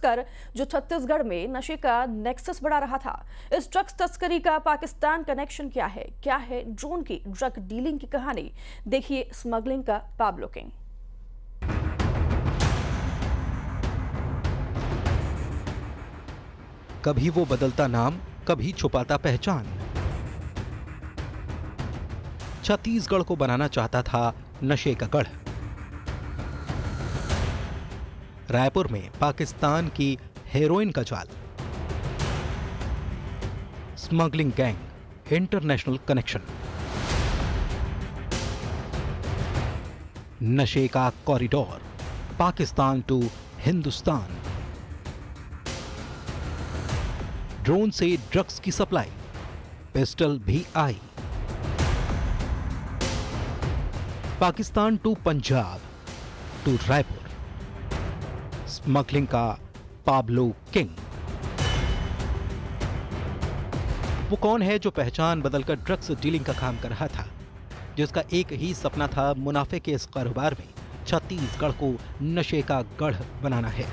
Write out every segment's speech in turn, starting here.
तस्कर जो छत्तीसगढ़ में नशे का नेक्सस बढ़ा रहा था। इस ड्रग्स तस्करी का पाकिस्तान कनेक्शन क्या है ड्रोन की ड्रग डीलिंग की कहानी। देखिए स्मगलिंग का पाब्लो किंग। कभी वो बदलता नाम, कभी छुपाता पहचान। छत्तीसगढ़ को बनाना चाहता था नशे का गढ़। रायपुर में पाकिस्तान की हेरोइन का जाल, स्मगलिंग गैंग, इंटरनेशनल कनेक्शन, नशे का corridor, Pakistan to Hindustan, drone से ड्रग्स की सप्लाई, पिस्टल भी आई, Pakistan to Punjab to Raipur, smuggling का पाब्लो किंग। वो कौन है जो पहचान बदलकर ड्रग्स डीलिंग का काम कर रहा था, जिसका एक ही सपना था मुनाफे के इस कारोबार में छत्तीसगढ़ को नशे का गढ़ बनाना है।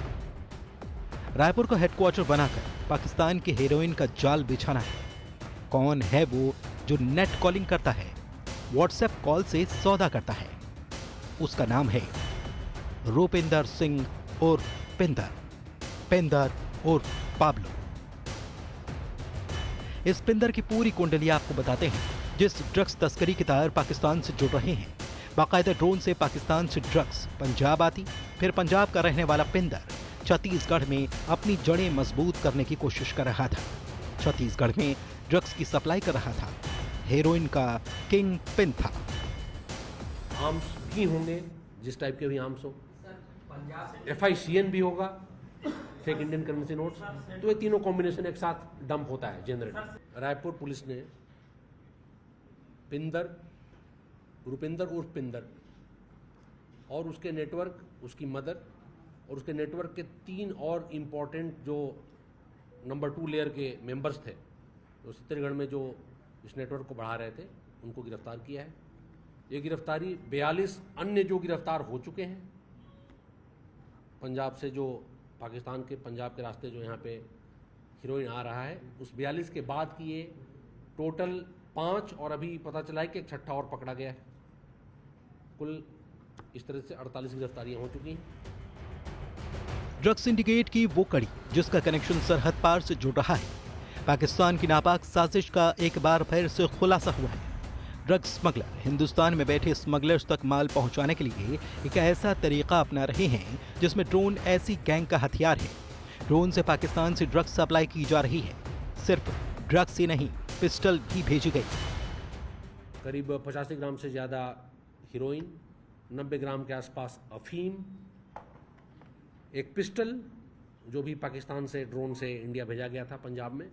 रायपुर को हेडक्वार्टर बनाकर पाकिस्तान की हेरोइन का जाल बिछाना है। कौन है वो जो नेट कॉलिंग करता है, व्हाट्सएप कॉल से सौदा करता है? उसका नाम है रूपिंदर सिंह और पिंदर और पाब्लो। इस पिंदर की पूरी कुंडली आपको बताते हैं, जिस ड्रग्स तस्करी के तार पाकिस्तान से जुड़ रहे हैं। बाकायदा ड्रोन से पाकिस्तान से ड्रग्स पंजाब आती, फिर पंजाब का रहने वाला पिंदर छत्तीसगढ़ में अपनी जड़ें मजबूत करने की कोशिश कर रहा था। छत्तीसगढ़ में ड्रग्स की सप्लाई कर रहा था। हेरोइन का किंग पिन था। आर्म्स भी होंगे, जिस टाइप के भी आर्म्स हो, FICN भी होगा, फेक इंडियन करेंसी नोट्स। तो ये तीनों कॉम्बिनेशन एक साथ डंप होता है, जनरेट। रायपुर पुलिस ने रूपिंदर उर्फ पिंदर और उसके नेटवर्क, उसकी मदर और उसके नेटवर्क के 3 और इम्पोर्टेंट जो नंबर 2 लेयर के मेंबर्स थे, जो छत्तीसगढ़ में जो इस नेटवर्क को बढ़ा रहे थे, उनको गिरफ्तार किया है। ये गिरफ्तारी 42 अन्य जो गिरफ्तार हो चुके हैं पंजाब से, जो पाकिस्तान के पंजाब के रास्ते जो यहाँ पे हीरोइन आ रहा है, उस 42 के बाद की ये टोटल 5, और अभी पता चला है कि एक छठा और पकड़ा गया है। कुल इस तरह से 48 गिरफ्तारियां हो चुकी हैं। ड्रग्स सिंडिकेट की वो कड़ी जिसका कनेक्शन सरहद पार से जुड़ रहा है। पाकिस्तान की नापाक साजिश का एक बार फिर से खुलासा हुआ है। ड्रग्स स्मगलर हिंदुस्तान में बैठे स्मगलर्स तक माल पहुंचाने के लिए एक ऐसा तरीका अपना रहे हैं जिसमें ड्रोन ऐसी गैंग का हथियार है। ड्रोन से पाकिस्तान से ड्रग्स सप्लाई की जा रही है। सिर्फ ड्रग्स ही नहीं, पिस्टल भी भेजी गई। करीब 85 ग्राम से ज़्यादा हीरोइन, 90 ग्राम के आसपास अफीम, एक पिस्टल जो भी पाकिस्तान से ड्रोन से इंडिया भेजा गया था पंजाब में,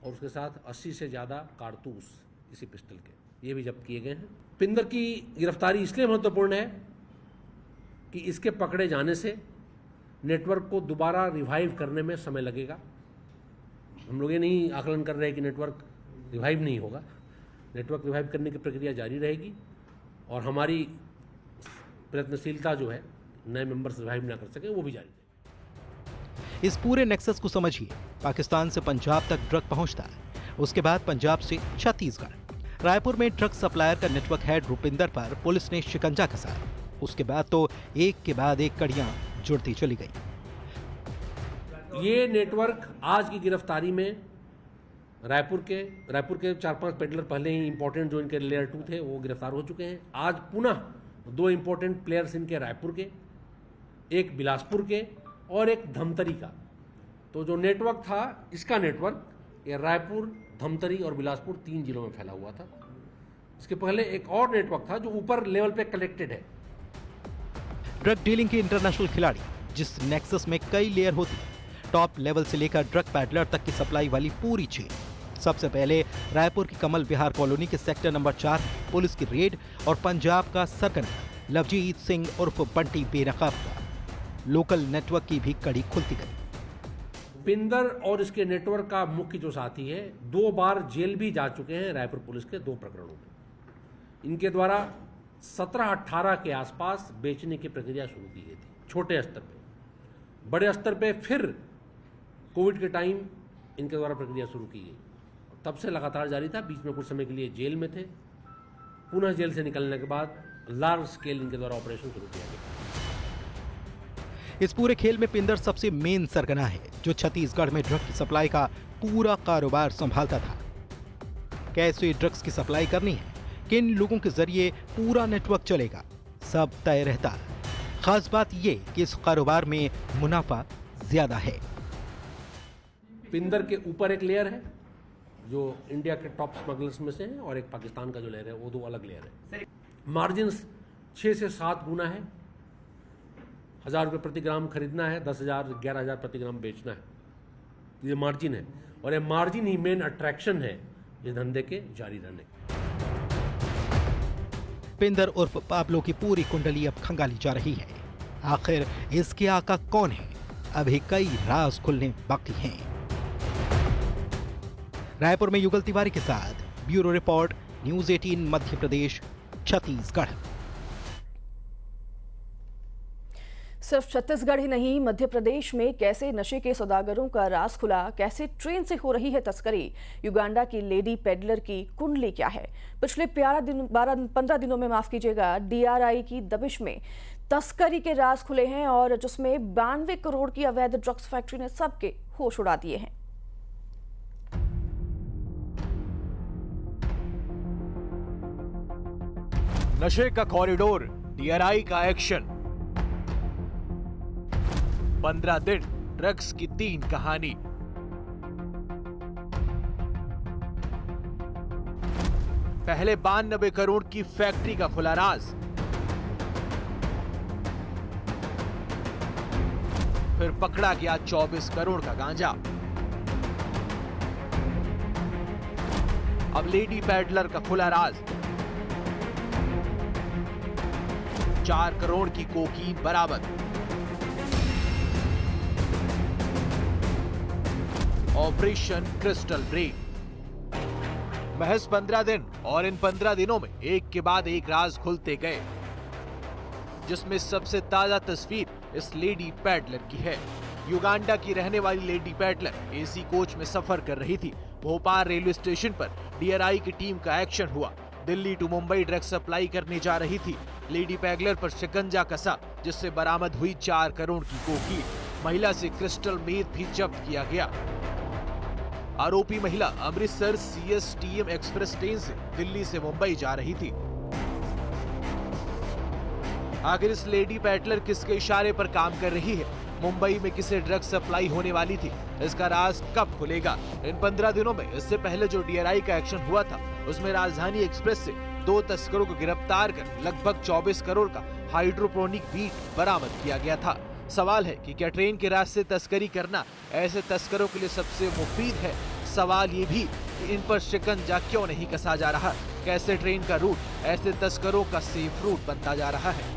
और उसके साथ 80 से ज़्यादा कारतूस इसी पिस्टल के, ये भी जब्त किए गए हैं। पिंदर की गिरफ्तारी इसलिए महत्वपूर्ण है कि इसके पकड़े जाने से नेटवर्क को दोबारा रिवाइव करने में समय लगेगा। हम लोग ये नहीं आकलन कर रहे हैं कि नेटवर्क रिवाइव नहीं होगा। नेटवर्क रिवाइव करने की प्रक्रिया जारी रहेगी, और हमारी प्रयत्नशीलता जो है नए मेंबर्स रिवाइव ना कर सके वो भी जारी रहेगी। इस पूरे नेक्सस को समझिए। पाकिस्तान से पंजाब तक ड्रग पहुंचता है, उसके बाद पंजाब से छत्तीसगढ़। रायपुर में ड्रग सप्लायर का नेटवर्क हेड रूपिंदर पर पुलिस ने शिकंजा कसा। उसके बाद तो एक के बाद एक कड़ियां जुड़ती चली गई। ये नेटवर्क आज की गिरफ्तारी में रायपुर के 4-5 पेडलर पहले ही इंपॉर्टेंट जो इनके लेयर 2 थे वो गिरफ्तार हो चुके हैं। आज पुनः 2 इंपॉर्टेंट प्लेयर्स इनके रायपुर के, एक बिलासपुर के और एक धमतरी का। तो जो नेटवर्क था, इसका नेटवर्क ये रायपुर, धमतरी और बिलासपुर 3 जिलों में फैला हुआ था। इसके पहले एक और नेटवर्क था जो ऊपर लेवल पे कलेक्टेड है। ड्रग डीलिंग के इंटरनेशनल खिलाड़ी, जिस नेक्सस में कई लेयर होती, टॉप लेवल से लेकर ड्रग पैडलर तक की सप्लाई वाली पूरी चेन। सबसे पहले रायपुर की कमल विहार कॉलोनी के सेक्टर नंबर 4 पुलिस की रेड और पंजाब का सरगना लवजीत सिंह उर्फ बंटी बेनकाब हुआ। लोकल नेटवर्क की भी कड़ी खुलती गई। पिंदर और इसके नेटवर्क का मुख्य जो साथी है, 2 बार जेल भी जा चुके हैं रायपुर पुलिस के 2 प्रकरणों में। इनके द्वारा 17-18 के आसपास बेचने की प्रक्रिया शुरू की गई थी, छोटे स्तर पे। बड़े स्तर पे फिर कोविड के टाइम इनके द्वारा प्रक्रिया शुरू की गई, तब से लगातार जारी था। बीच में कुछ समय के लिए जेल में थे, पुनः जेल से निकलने के बाद लार्ज स्केल इनके द्वारा ऑपरेशन शुरू किया गया। इस पूरे खेल में पिंदर सबसे मेन सरगना है, जो छत्तीसगढ़ में ड्रग की सप्लाई का पूरा कारोबार संभालता था। कैसे ड्रग्स की सप्लाई करनी है, किन लोगों के जरिए पूरा नेटवर्क चलेगा, सब तय रहता। खास बात ये कि इस कारोबार में मुनाफा ज्यादा है। पिंदर के ऊपर एक लेयर है जो इंडिया के टॉप स्मगलर्स में से है, और एक पाकिस्तान का जो लेयर है वो दो अलग लेयर है। मार्जिन 6 से 7 गुना है। 1000 रुपये प्रति ग्राम खरीदना है, 10,000 11,000 प्रति ग्राम बेचना है, ये मार्जिन है। और ये मार्जिन ही मेन अट्रैक्शन है इस धंधे के जारी रहने। पिंदर उर्फ पाब्लो की पूरी कुंडली अब खंगाली जा रही है। आखिर इसके आका कौन है, अभी कई राज खुलने बाकी हैं। रायपुर में युगल तिवारी के साथ bureau report, news 18 Madhya Pradesh, Chhattisgarh. सिर्फ छत्तीसगढ़ ही नहीं, मध्य प्रदेश में कैसे नशे के सौदागरों का राज खुला, कैसे ट्रेन से हो रही है तस्करी, युगांडा की लेडी पेडलर की कुंडली क्या है। पिछले 15 दिनों में माफ कीजिएगा, DRI की दबिश में तस्करी के राज खुले हैं, और जिसमें 92 करोड़ की अवैध ड्रग्स फैक्ट्री ने सबके होश उड़ा दिए हैं। नशे का कॉरिडोर, DRI का एक्शन। 15 दिन, ड्रग्स की 3 कहानी। पहले 92 करोड़ की फैक्ट्री का खुला राज, फिर पकड़ा गया 24 करोड़ का गांजा। अब लेडी पैडलर का खुला राज, 4 करोड़ की कोकीन बरामद। Operation crystal break. महज 15 दिन, और इन 15 दिनों में एक के बाद एक राज खुलते गए, जिसमें सबसे ताजा तस्वीर इस लेडी पैडलर की है। युगांडा की रहने वाली लेडी पैडलर AC कोच में सफर कर रही थी। भोपाल रेलवे स्टेशन पर DRI की टीम का एक्शन हुआ। Delhi to Mumbai drug supply करने जा रही थी। लेडी पैडलर पर शिकंजा कसा, जिससे बरामद हुई 4 करोड़ की कोकीन। महिला से क्रिस्टल मेथ भी जब्त किया गया। आरोपी महिला अमृतसर CSTM एक्सप्रेस ट्रेन से दिल्ली से मुंबई जा रही थी। आखिर इस लेडी पैडलर किसके इशारे पर काम कर रही है? मुंबई में किसे ड्रग सप्लाई होने वाली थी? इसका राज कब खुलेगा? इन 15 दिनों में इससे पहले जो DRI का एक्शन हुआ था, उसमें राजधानी एक्सप्रेस से 2 तस्करों को गिरफ्तार कर लगभग 24 करोड़ का हाइड्रोपोनिक वीट बरामद किया गया था। सवाल है कि क्या ट्रेन के रास्ते तस्करी करना ऐसे तस्करों के लिए सबसे मुफीद है? सवाल ये भी कि इन पर शिकंजा क्यों नहीं कसा जा रहा? कैसे ट्रेन का रूट ऐसे तस्करों का सेफ रूट बनता जा रहा है?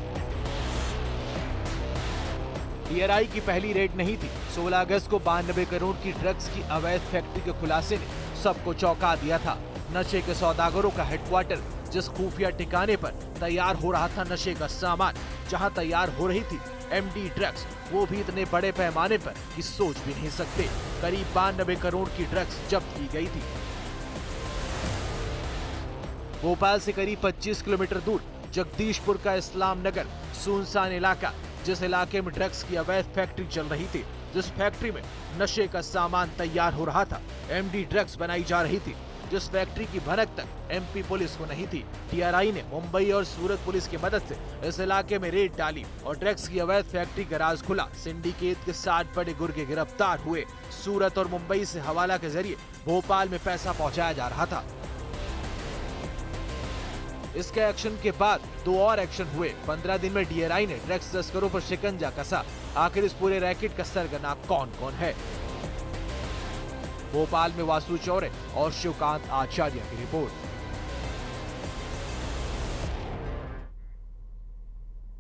DRI की पहली रेड नहीं थी। 16 अगस्त को 92 करोड़ की ड्रग्स की अवैध फैक्ट्री के खुलासे ने सबको चौंका दिया था। नशे के सौदागरों का हेडक्वार्टर, जिस खुफिया ठिकाने पर तैयार हो रहा था नशे का सामान, जहां तैयार हो रही थी MD ड्रग्स, वो भी इतने बड़े पैमाने पर कि सोच भी नहीं सकते। करीब 92 करोड़ की ड्रग्स जब्त की गई थी। भोपाल से करीब 25 किलोमीटर दूर जगदीशपुर का इस्लाम नगर सुनसान इलाका, जिस इलाके में ड्रग्स की अवैध फैक्ट्री चल रही थी, जिस फैक्ट्री में नशे का सामान तैयार हो रहा था, MD ड्रग्स बनाई जा रही थी, जिस फैक्ट्री की भनक तक MP पुलिस को नहीं थी। DRI ने मुंबई और सूरत पुलिस की मदद से इस इलाके में रेड डाली और ड्रग्स की अवैध फैक्ट्री का राज खुला। सिंडिकेट के 60 बड़े गुर्गे गिरफ्तार हुए। सूरत और मुंबई से हवाला के जरिए भोपाल में पैसा पहुंचाया जा रहा था। इसके एक्शन के बाद 2 और एक्शन हुए। 15 दिन में DRI ने ड्रग्स तस्करों पर शिकंजा कसा। आखिर इस पूरे रैकेट का सरगना कौन कौन है? भोपाल में वासु चौरे और शिवकांत आचार्य की रिपोर्ट।